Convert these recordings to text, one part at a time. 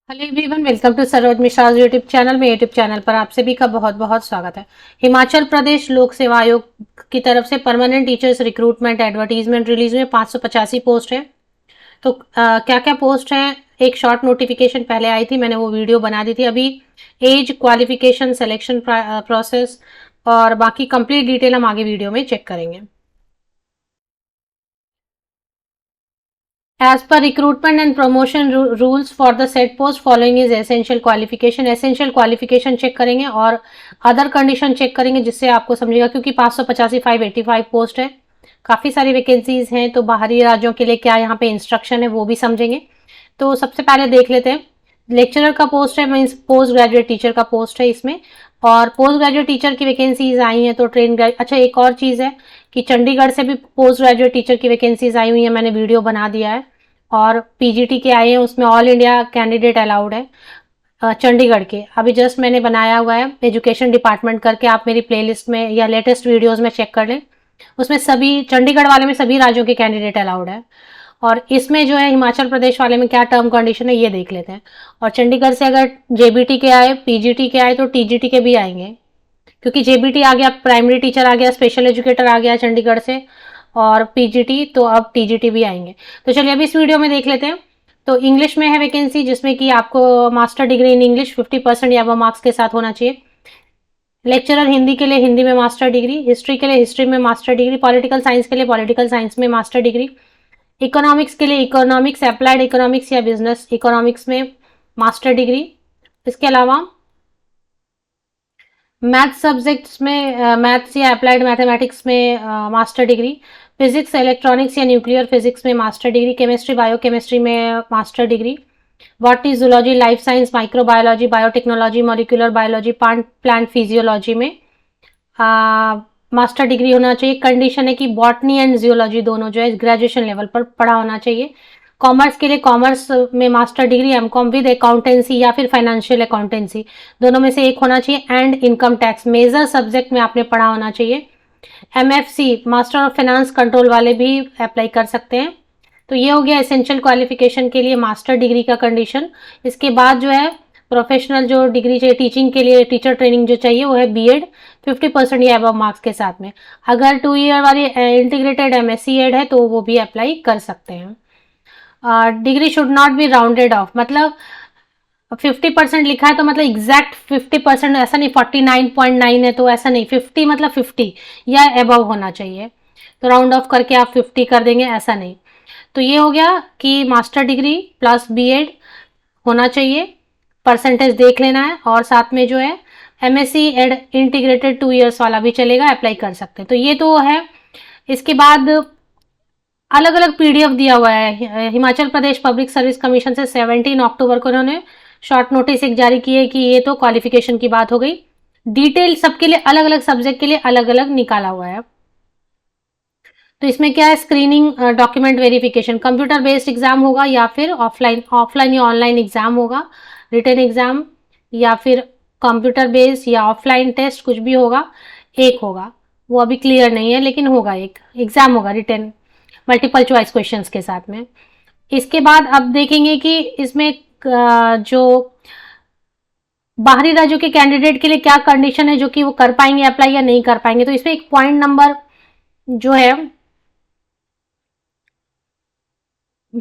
Hello everyone, welcome to Saroj Mishra YouTube channel में। YouTube channel पर आप सभी का बहुत बहुत स्वागत है। हिमाचल प्रदेश लोक सेवा आयोग की तरफ से permanent teachers recruitment advertisement release हुए। 585 पोस्ट है। तो क्या क्या पोस्ट है, एक शॉर्ट नोटिफिकेशन पहले आई थी, मैंने वो वीडियो बना दी थी। अभी एज, क्वालिफिकेशन, सिलेक्शन प्रोसेस और बाकी कंप्लीट डिटेल हम आगे वीडियो में चेक करेंगे। As per recruitment and promotion rules for the said post, following is essential qualification. Essential qualification check करेंगे और अदर कंडीशन चेक करेंगे, जिससे आपको समझेगा, क्योंकि 585 585 पोस्ट है, काफ़ी सारी वैकेंसीज हैं, तो बाहरी राज्यों के लिए क्या यहाँ पे इंस्ट्रक्शन है वो भी समझेंगे। तो सबसे पहले देख लेते हैं। लेक्चरर का पोस्ट है, मीन्स पोस्ट ग्रेजुएट टीचर का पोस्ट है इसमें। और पोस्ट ग्रेजुएट टीचर की वैकेंसीज आई हैं, तो अच्छा, एक और चीज़ है कि चंडीगढ़ से भी पोस्ट ग्रेजुएट टीचर की वैकेंसीज आई हुई है, मैंने वीडियो बना दिया है। और पीजीटी के आए हैं, उसमें ऑल इंडिया कैंडिडेट अलाउड है। चंडीगढ़ के अभी जस्ट मैंने बनाया हुआ है एजुकेशन डिपार्टमेंट करके, आप मेरी प्लेलिस्ट में या लेटेस्ट वीडियोस में चेक कर लें। उसमें सभी चंडीगढ़ वाले में सभी राज्यों के कैंडिडेट अलाउड है। और इसमें जो है हिमाचल प्रदेश वाले में क्या टर्म कंडीशन है ये देख लेते हैं। और चंडीगढ़ से अगर जेबीटी के आए, पीजीटी के आए, तो टीजीटी के भी आएंगे, क्योंकि जेबीटी आ गया, प्राइमरी टीचर आ गया, स्पेशल एजुकेटर आ गया चंडीगढ़ से, और पीजीटी, तो अब टीजीटी भी आएंगे। तो चलिए अभी इस वीडियो में देख लेते हैं। तो इंग्लिश में है वैकेंसी, जिसमें कि आपको मास्टर डिग्री इन इंग्लिश 50% या वो मार्क्स के साथ होना चाहिए। लेक्चरर हिंदी के लिए हिंदी में मास्टर डिग्री, हिस्ट्री के लिए हिस्ट्री में मास्टर डिग्री, पॉलिटिकल साइंस के लिए पॉलिटिकल साइंस में मास्टर डिग्री, इकोनॉमिक्स के लिए इकोनॉमिक्स, अप्लाइड इकोनॉमिक्स या बिजनेस इकोनॉमिक्स में मास्टर डिग्री। इसके अलावा मैथ्स सब्जेक्ट्स में मैथ्स या अप्लाइड मैथमेटिक्स में मास्टर डिग्री, फिजिक्स, इलेक्ट्रॉनिक्स या न्यूक्लियर फिजिक्स में मास्टर डिग्री, केमिस्ट्री, बायोकेमिस्ट्री में master degree, botany, zoology, life science, microbiology, biotechnology, molecular biology, plant physiology में मास्टर डिग्री होना चाहिए। कंडीशन है कि बॉटनी एंड जियोलॉजी दोनों जो है ग्रेजुएशन लेवल पर पढ़ा होना चाहिए। कॉमर्स के लिए कॉमर्स में master degree, MCom with accountancy या फिर फाइनेंशियल अकाउंटेंसी, दोनों में से एक होना चाहिए। And income tax major subject में आपने पढ़ा होना चाहिए। MFC, master of finance control वाले भी अप्लाई कर सकते हैं। तो ये हो गया एसेंशियल क्वालिफिकेशन के लिए मास्टर डिग्री का कंडीशन। इसके बाद जो है प्रोफेशनल जो डिग्री चाहिए, टीचिंग के लिए टिचर ट्रेनिंग जो चाहिए वो है बीएड 50% या अबव मार्क्स के साथ में। अगर 2 ईयर वाली इंटीग्रेटेड एमएससी एड है तो वो भी अप्लाई कर सकते हैं। Degree should not be rounded off, मतलब 50% लिखा है तो मतलब एग्जैक्ट 50%, ऐसा नहीं 49.9 है तो ऐसा नहीं, 50 मतलब 50 या अबव होना चाहिए, तो राउंड ऑफ करके आप 50 कर देंगे, ऐसा नहीं। तो ये हो गया कि मास्टर डिग्री प्लस बीएड होना चाहिए, परसेंटेज देख लेना है। और साथ में जो है एमएससी एड इंटीग्रेटेड 2 ईयर्स वाला भी चलेगा, अप्लाई कर सकते हैं। तो ये तो है। इसके बाद अलग अलग पीडीएफ दिया हुआ है। Himachal Pradesh public service commission से 17 अक्टूबर को उन्होंने शॉर्ट नोटिस एक जारी की है कि ये तो क्वालिफिकेशन की बात हो गई। डिटेल सबके लिए अलग अलग सब्जेक्ट के लिए अलग अलग निकाला हुआ है। तो इसमें क्या है, screening, document verification, computer based exam होगा या फिर ऑफलाइन या ऑनलाइन एग्जाम होगा, रिटन एग्जाम या फिर कंप्यूटर बेस्ड या ऑफलाइन टेस्ट, कुछ भी होगा, एक होगा। वो अभी क्लियर नहीं है लेकिन होगा, एक एग्जाम होगा रिटन मल्टीपल चॉइस क्वेश्चंस के साथ में। इसके बाद अब देखेंगे कि इसमें जो बाहरी राज्यों के कैंडिडेट के लिए क्या कंडीशन है, जो कि वो कर पाएंगे अप्लाई या नहीं कर पाएंगे। तो इसमें एक पॉइंट नंबर जो है,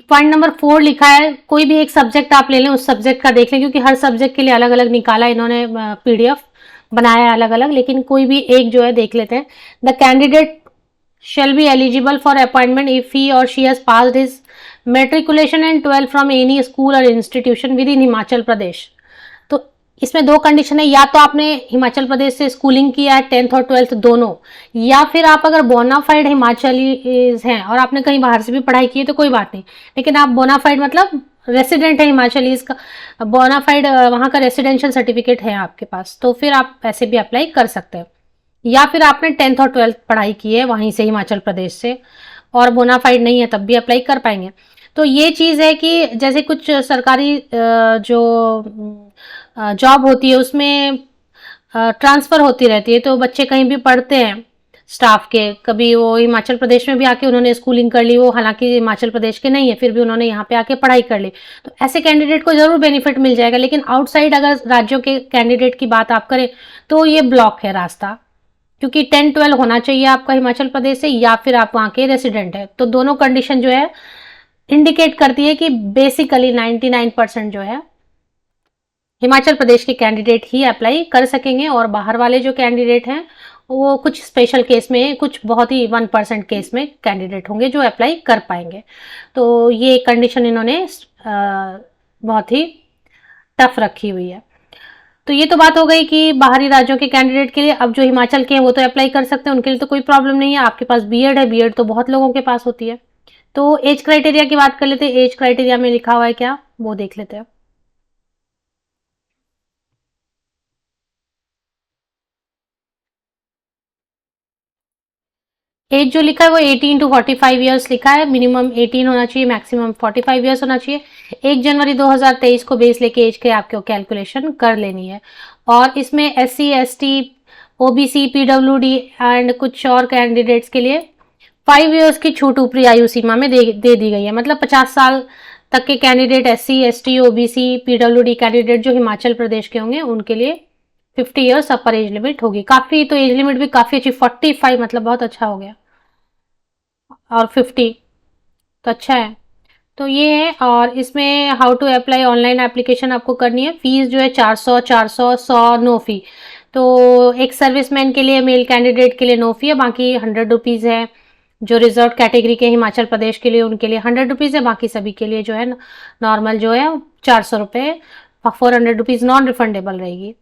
पॉइंट नंबर 4 लिखा है, कोई भी एक सब्जेक्ट आप ले लें, उस सब्जेक्ट का देख लें, क्योंकि हर सब्जेक्ट के लिए अलग अलग निकाला इन्होंने, पीडीएफ बनाया है अलग अलग, लेकिन कोई भी एक जो है देख लेते हैं। The candidate shall be eligible for appointment if he or she has passed his matriculation and 12 from any school or institution within Himachal Pradesh. तो इसमें दो कंडीशन है, या तो आपने हिमाचल प्रदेश से स्कूलिंग किया है 10th और 12th दोनों, या फिर आप अगर बोनाफाइड हिमाचली हैं और आपने कहीं बाहर से भी पढ़ाई की है तो कोई बात नहीं, लेकिन आप बोनाफाइड मतलब रेसिडेंट है हिमाचली का, बोनाफाइड वहाँ का रेसिडेंशियल सर्टिफिकेट है आपके पास, तो फिर आप ऐसे भी अप्लाई कर सकते हैं। या फिर आपने 10th और 12th पढ़ाई की है वहीं से हिमाचल प्रदेश से और बोनाफाइड नहीं है तब भी अप्लाई कर पाएंगे। तो ये चीज़ है कि जैसे कुछ सरकारी जो जॉब होती है उसमें ट्रांसफ़र होती रहती है, तो बच्चे कहीं भी पढ़ते हैं स्टाफ के। कभी वो हिमाचल प्रदेश में भी आके उन्होंने स्कूलिंग कर ली, वो हालांकि हिमाचल प्रदेश के नहीं है, फिर भी उन्होंने यहाँ पे आके पढ़ाई कर ली, तो ऐसे कैंडिडेट को जरूर बेनिफिट मिल जाएगा। लेकिन आउटसाइड अगर राज्यों के कैंडिडेट की बात आप करें तो ये ब्लॉक है रास्ता, क्योंकि 10-12 होना चाहिए आपका हिमाचल प्रदेश से, या फिर आप वहाँ के रेसिडेंट है। तो दोनों कंडीशन जो है इंडिकेट करती है कि बेसिकली 99% जो है हिमाचल प्रदेश के कैंडिडेट ही अप्लाई कर सकेंगे, और बाहर वाले जो कैंडिडेट हैं वो कुछ स्पेशल केस में, कुछ बहुत ही 1% केस में कैंडिडेट होंगे जो अप्लाई कर पाएंगे। तो ये कंडीशन इन्होंने बहुत ही टफ रखी हुई है। तो ये तो बात हो गई कि बाहरी राज्यों के कैंडिडेट के लिए। अब जो हिमाचल के हैं वो तो अप्लाई कर सकते हैं, उनके लिए तो कोई प्रॉब्लम नहीं है। आपके पास बीएड है, बीएड तो बहुत लोगों के पास होती है। तो एज क्राइटेरिया की बात कर लेते हैं। एज क्राइटेरिया में लिखा हुआ है क्या, वो देख लेते हैं। एज जो लिखा है वो 18 टू 45 ईयर्स लिखा है। मिनिमम 18 होना चाहिए, मैक्सिमम 45 ईयर्स होना चाहिए। 1 जनवरी 2023 को बेस लेके एज के आपको कैलकुलेशन कर लेनी है। और इसमें SC ST OBC PWD and कुछ और कैंडिडेट्स के लिए 5 ईयर्स की छूट ऊपरी आयु सीमा में दे दी गई है। मतलब 50 साल तक के candidate, SC ST OBC PWD candidate जो हिमाचल प्रदेश के होंगे उनके लिए 50 ईयर्स अपर एज लिमिट होगी। काफी, तो एज लिमिट भी काफी अच्छी, 45 मतलब बहुत अच्छा हो गया, और 50 तो अच्छा है। तो ये है। और इसमें how to apply, online application आपको करनी है। फीस जो है 400 400 100 नो फी। तो एक सर्विसमैन के लिए, मेल कैंडिडेट के लिए नो फी है, बाकी 100 रुपीज़ है। जो रिजर्व कैटेगरी के हिमाचल प्रदेश के लिए उनके लिए 100 रुपीज़ है, बाकी सभी के लिए जो है नॉर्मल जो है 400 रुपये। 400 रुपीज़ नॉन रिफंडेबल रहेगी।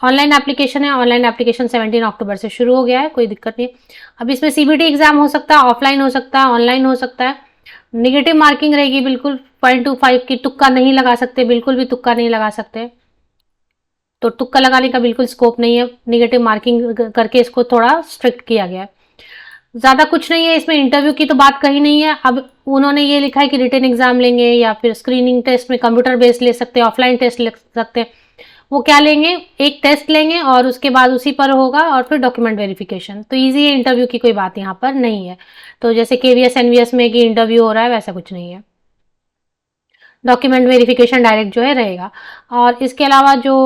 ऑनलाइन एप्लीकेशन है। ऑनलाइन एप्लीकेशन 17 अक्टूबर से शुरू हो गया है, कोई दिक्कत नहीं। अब इसमें CBT एग्जाम हो सकता है, ऑफलाइन हो सकता है, ऑनलाइन हो सकता है। निगेटिव मार्किंग रहेगी बिल्कुल 0.25 की। तुक्का नहीं लगा सकते, बिल्कुल भी तुक्का नहीं लगा सकते। तो तुक्का लगाने का बिल्कुल स्कोप नहीं है। निगेटिव मार्किंग करके इसको थोड़ा स्ट्रिक्ट किया गया है। ज्यादा कुछ नहीं है इसमें। इंटरव्यू की तो बात कही नहीं है। अब उन्होंने ये लिखा है कि रिटन एग्जाम लेंगे, या फिर स्क्रीनिंग टेस्ट में कंप्यूटर बेस्ड ले सकते हैं, ऑफलाइन टेस्ट ले सकते हैं। वो क्या लेंगे, एक टेस्ट लेंगे और उसके बाद उसी पर होगा, और फिर डॉक्यूमेंट वेरिफिकेशन। तो इजी है, इंटरव्यू की कोई बात यहाँ पर नहीं है। तो जैसे KVS NVS में कि इंटरव्यू हो रहा है, वैसा कुछ नहीं है। डॉक्यूमेंट वेरिफिकेशन डायरेक्ट जो है रहेगा। और इसके अलावा जो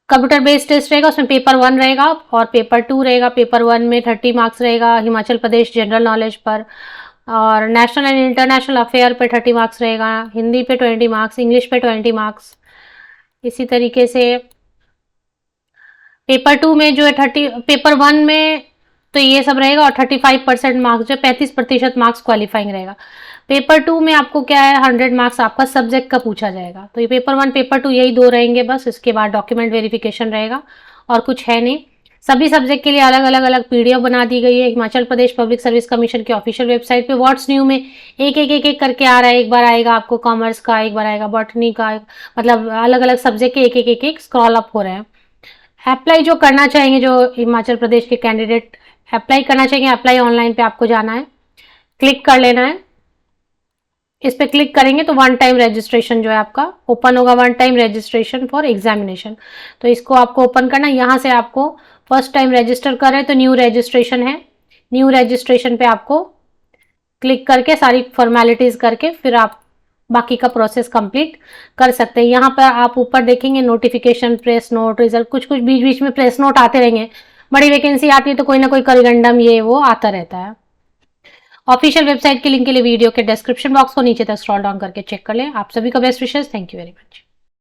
कंप्यूटर बेस्ड टेस्ट रहेगा उसमें पेपर 1 रहेगा और पेपर 2 रहेगा। पेपर 1 में 30 मार्क्स रहेगा हिमाचल प्रदेश जनरल नॉलेज पर, और नेशनल एंड इंटरनेशनल अफेयर पे 30 मार्क्स रहेगा। हिंदी पे 20 मार्क्स, इंग्लिश पे 20 मार्क्स। इसी तरीके से पेपर 2 में जो है 30, पेपर 1 में तो ये सब रहेगा, और 35% मार्क्स जो 35% मार्क्स क्वालिफाइंग रहेगा। पेपर 2 में आपको क्या है, 100 मार्क्स आपका सब्जेक्ट का पूछा जाएगा। तो ये पेपर 1 पेपर 2 यही दो रहेंगे बस। इसके बाद डॉक्यूमेंट वेरिफिकेशन रहेगा, और कुछ है नहीं। सभी सब्जेक्ट के लिए अलग अलग अलग PDF बना दी गई है। Himachal Pradesh public service commission के ऑफिशियल वेबसाइट पे व्हाट्स न्यू में एक करके आ रहा है। एक बार आएगा आपको कॉमर्स का, एक बार आएगा बॉटनी का, मतलब अलग अलग सब्जेक्ट के एक स्क्रॉल अप हो रहे हैं। अप्लाई जो करना चाहेंगे, जो हिमाचल प्रदेश के कैंडिडेट अप्लाई करना चाहेंगे, अप्लाई ऑनलाइन पे आपको जाना है, क्लिक कर लेना है। इस पे क्लिक करेंगे तो 1 टाइम रजिस्ट्रेशन जो है आपका ओपन होगा। 1 टाइम रजिस्ट्रेशन फॉर एग्जामिनेशन। तो इसको आपको ओपन करना है। यहाँ से आपको फर्स्ट टाइम रजिस्टर कर रहे हैं तो न्यू रजिस्ट्रेशन है। न्यू रजिस्ट्रेशन पे आपको क्लिक करके सारी फॉर्मेलिटीज करके फिर आप बाकी का प्रोसेस कंप्लीट कर सकते हैं। यहाँ पर आप ऊपर देखेंगे नोटिफिकेशन, प्रेस नोट, रिजल्ट, कुछ कुछ बीच बीच में प्रेस नोट आते रहेंगे। बड़ी वैकेंसी आती है तो कोई ना कोई करिगंडम ये वो आता रहता है। ऑफिशियल वेबसाइट के लिंक के लिए वीडियो के डिस्क्रिप्शन बॉक्स को नीचे तक स्क्रॉल डाउन करके चेक कर लें। आप सभी का best wishes. Thank you very much.